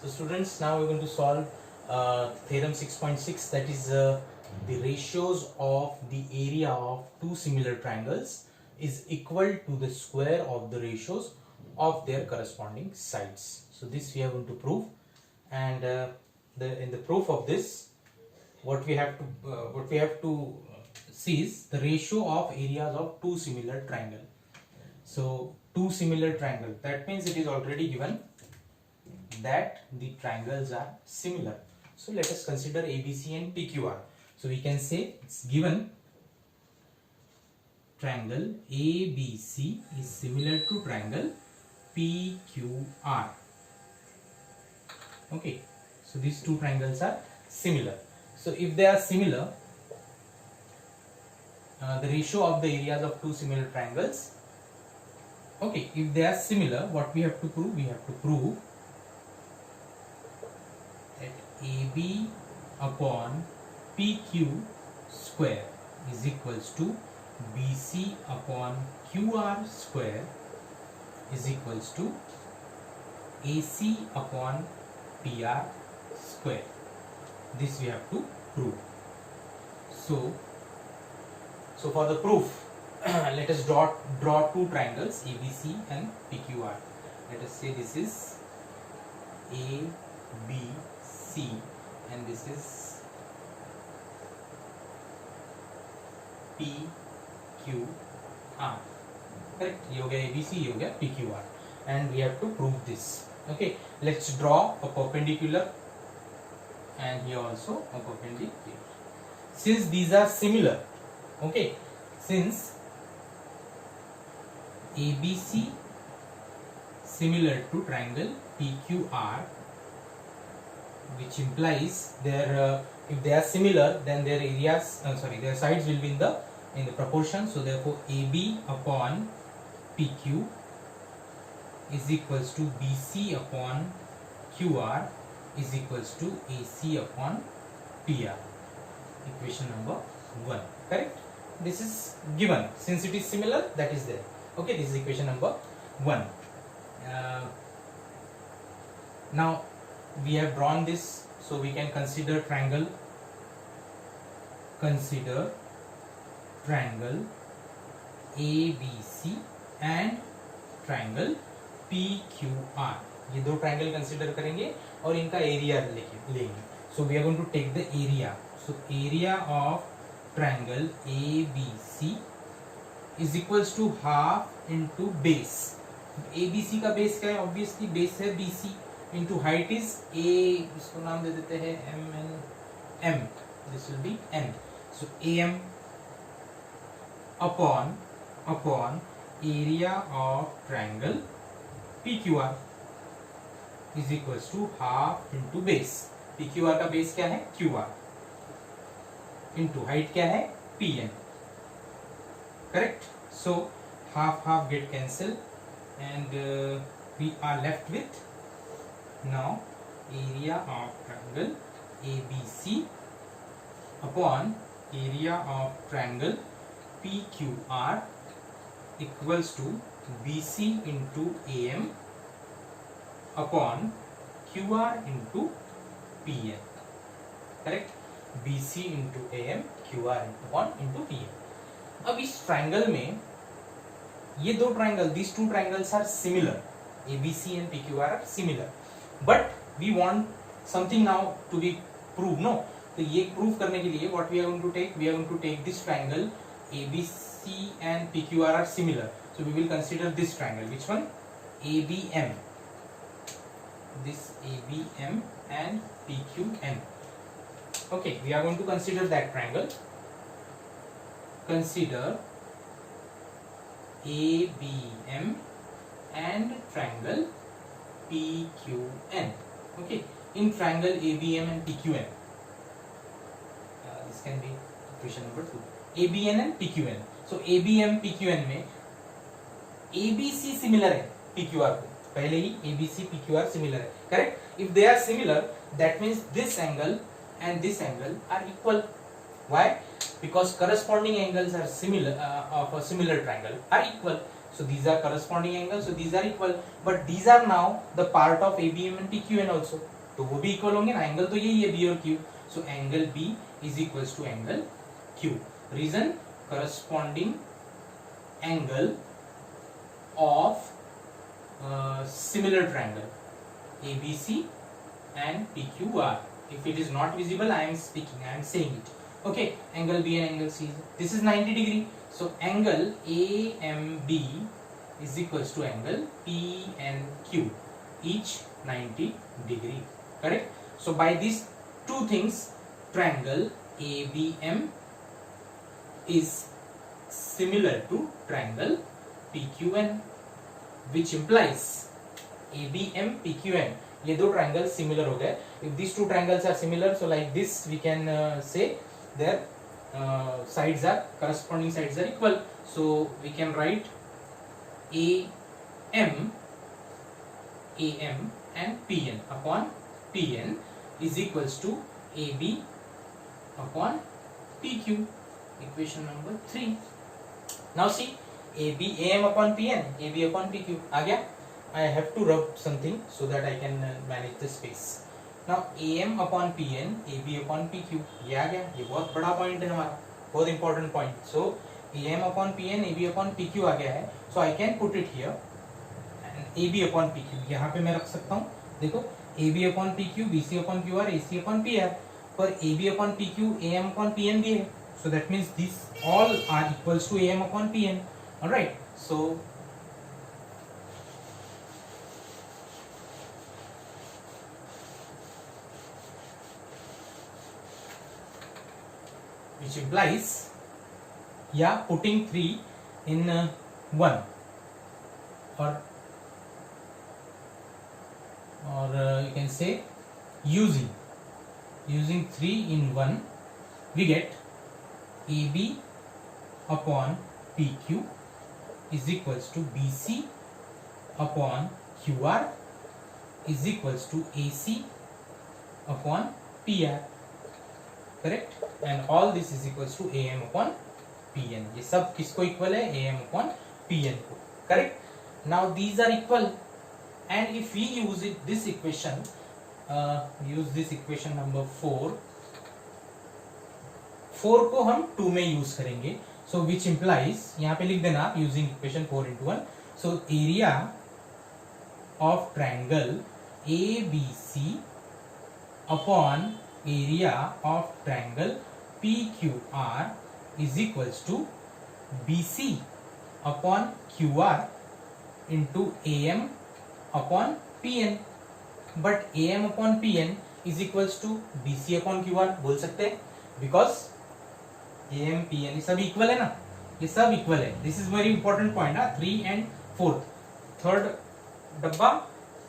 So students, now we're going to solve theorem 6.6, that is the ratios of the area of two similar triangles is equal to the square of the ratios of their corresponding sides. So this we are going to prove, and in the proof of this, what we have to see is the ratio of areas of two similar triangle. So two similar triangle, that means it is already given that the triangles are similar. So let us consider ABC and PQR. So we can say it's given triangle ABC is similar to triangle PQR. Okay, so these two triangles are similar. So if they are similar, the ratio of the areas of two similar triangles, okay, if they are similar, what we have to prove? We have to prove that AB upon PQ square is equals to BC upon QR square is equals to AC upon PR square. This we have to prove. So for the proof, let us draw two triangles ABC and PQR. Let us say this is ABC and this is PQR. Correct? ये हो गया ABC, ये हो गया PQR, and we have to prove this. Okay, let's draw a perpendicular and here also a perpendicular. Since these are similar, okay, since ABC similar to triangle PQR, which implies their if they are similar, then their areas, their sides will be in the proportion. So therefore AB upon PQ is equals to BC upon QR is equals to AC upon PR. Equation number 1. Correct? This is given. Since it is similar, that is there. Okay, this is equation number 1. Now we have drawn this, so we can consider triangle. Consider triangle ABC and triangle PQR. ये दो triangle consider करेंगे और इनका area लेंगे. So we are going to take the area. So area of triangle ABC is equals to half into base. ABC का base क्या है? Obviously base है BC into height is A, इसको नाम दे देते हैं M. This will be N. So AM upon area of triangle PQR is equals to half into base. PQR का base क्या है? QR into height क्या है? PN. Correct? So half get cancelled and we are left with now area of triangle ABC upon area of triangle PQR equals to BC into AM upon QR into PN. Correct? BC into AM, QR into PN. अब इस triangle में ये दो triangle, these two triangles are similar. ABC and PQR are similar, but we want something now to be proved. No, तो ये prove करने के लिए what we are going to take? We are going to take this triangle ABC and PQR are similar. So we will consider this triangle. Which one? ABM. This ABM and PQN. Okay, we are going to consider that triangle. Consider ABM and triangle PQN. Okay, in triangle ABM and PQN, this can be equation number 2. ABN and PQN. So ABM PQN में ABC similar है PQR को, पहले ही ABC PQR similar है. Correct? If they are similar, that means this angle and this angle are equal. Why? Because corresponding angles are similar of a similar triangle are equal. So these are corresponding angles, so these are equal. But these are now the part of ABM and PQN also. तो वो भी equal होंगे ना, angle तो यही है B और Q. So angle B is equals to angle Q. Reason, corresponding angle of similar triangle ABC and PQR. If it is not visible, I am saying it. Okay, angle B and angle C. This is 90 degree. So angle AMB is equals to angle PNQ, each 90 degree. Correct? So by these two things, triangle ABM is similar to triangle PQN. Which implies ABM PQN, ये दो triangles similar हो गए. If these two triangles are similar, so like this we can say their sides are, corresponding sides are equal. So we can write AM and PN upon PN is equals to AB upon PQ. Equation number 3. Now see, AB AM upon PN, AB upon PQ आ गया. I have to rub something so that I can manage the space. Now AM upon PN, AB upon PQ, ये आ गया. ये बहुत बड़ा point है हमारा, बहुत important point. So AM upon PN, AB upon PQ आ गया है. सो I can put it here and AB upon PQ यहाँ पे मैं रख सकता हूँ. देखो, AB upon PQ, BC upon QR, AC upon PR. पर AB upon PQ, AM upon PN भी है. So that means these all are equals to AM upon PN. All right, so which implies, yeah, putting 3 in 1 or you can say using 3 in 1, we get AB upon PQ is equals to BC upon QR is equals to AC upon PR. Correct? And all this is equals to AM upon PN. ये सब किसको equal है? AM upon PN को. Correct? Now these are equal, and if we use this equation, use this equation number 4 को हम 2 में use करेंगे. So which implies, यहाँ पे लिख देना आप using equation 4 into 1. So area of triangle ABC upon area of triangle PQR is equals to BC upon QR into AM upon PN. But AM upon PN is equals to BC upon QR बोल सकते हैं, because AM PN ये सब equal है ना, ये सब equal है. This is very important point. 3 and 4, third डब्बा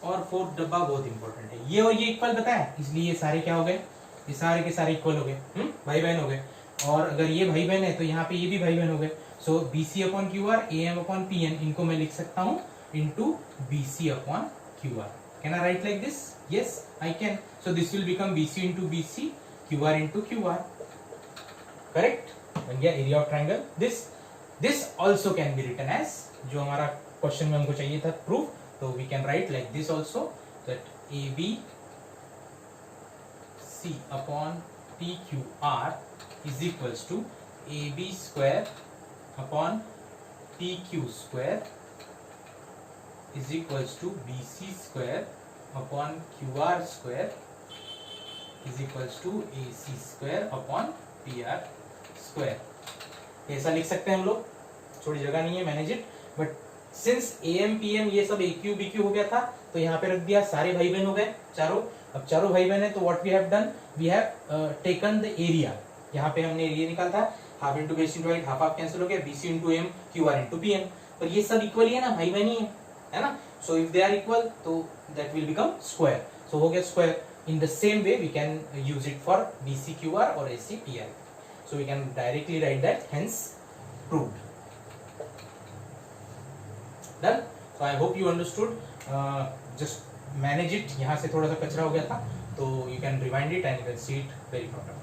और फोर्थ डब्बा बहुत इंपॉर्टेंट है. ये और ये इक्वल बताया, इसलिए ये सारे क्या हो गए? ये सारे के सारे इक्वल हो गए, भाई बहन हो गए. और अगर ये भाई बहन है तो यहाँ पे ये भी भाई बहन हो गए. So BC upon QR, AM upon PN, इनको मैं लिख सकता हूँ into BC upon QR. Can I write like this? Yes I can. So this will become BC into BC, QR into QR. Correct? बन गया area of triangle. This also can be written as, जो हमारा question में हमको चाहिए था proof, तो we can write like this also, that AB C upon PQR is equals to AB square upon PQ square is equals to BC square upon QR square is equals to AC square upon PR square. ऐसा लिख सकते हैं हम लोग, थोड़ी जगह नहीं है, manage it. But since AM PM ये सब AQ BQ हो गया था, तो यहाँ पे रख दिया, सारे भाई बहन हो गए चारों. अब चारों भाई बहन है, तो what we have done, we have taken the area. यहाँ पे हमने एरिया निकाला था, half into base into height, half half cancel हो गया, BC into M, QR into PM. पर ये सब इक्वल ही है ना, भाई बहन ही है ना. So if they are equal, तो that will become square. So हो गया square. In the same way, we can use it for BC QR or AC PR. So we can directly write that, hence proved. Done. So I hope you understood. Just manage it. यहाँ से थोड़ा सा कचरा हो गया था, तो you can rewind it and you can see it very properly.